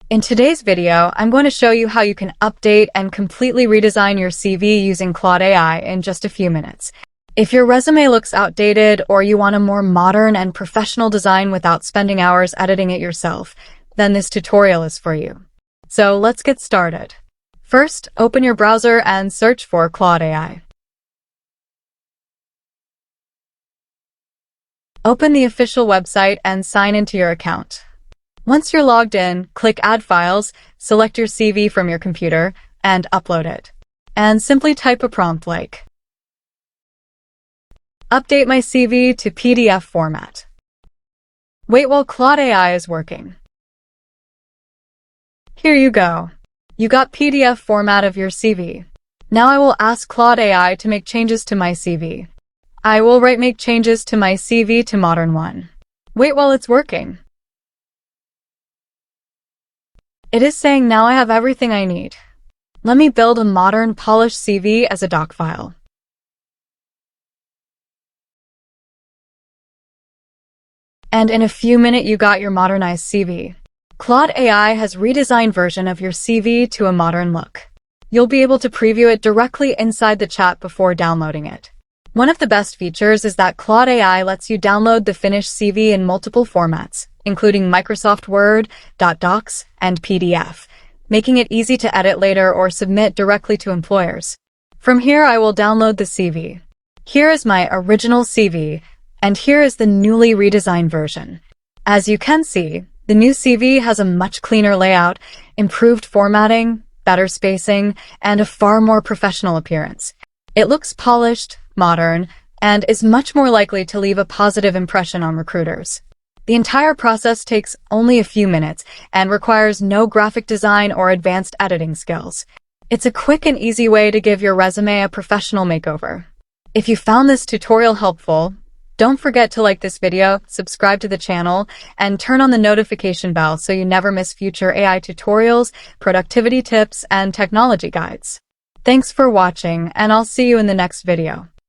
In today's video, I'm going to show you how you can update and completely redesign your CV using Claude AI in just a few minutes. If your resume looks outdated or you want a more modern and professional design without spending hours editing it yourself, then this tutorial is for you. So let's get started. First, open your browser and search for Claude AI. Open the official website and sign into your account. Once you're logged in, click Add Files, select your CV from your computer, and upload it. And simply type a prompt like, "Update my CV to PDF format." Wait while Claude AI is working. Here you go. You got PDF format of your CV. Now I will ask Claude AI to make changes to my CV. I will make changes to my CV to modern one. Wait while it's working. It is saying now I have everything I need. Let me build a modern, polished CV as a doc file. And in a few minutes you got your modernized CV. Claude AI has redesigned version of your CV to a modern look. You'll be able to preview it directly inside the chat before downloading it. One of the best features is that Claude AI lets you download the finished CV in multiple formats, including Microsoft Word, Docs, and PDF, making it easy to edit later or submit directly to employers. From here, I will download the CV. Here is my original CV, and here is the newly redesigned version. As you can see, the new CV has a much cleaner layout, improved formatting, better spacing, and a far more professional appearance. It looks polished, modern, and is much more likely to leave a positive impression on recruiters. The entire process takes only a few minutes and requires no graphic design or advanced editing skills. It's a quick and easy way to give your resume a professional makeover. If you found this tutorial helpful, don't forget to like this video, subscribe to the channel, and turn on the notification bell so you never miss future AI tutorials, productivity tips, and technology guides. Thanks for watching, and I'll see you in the next video.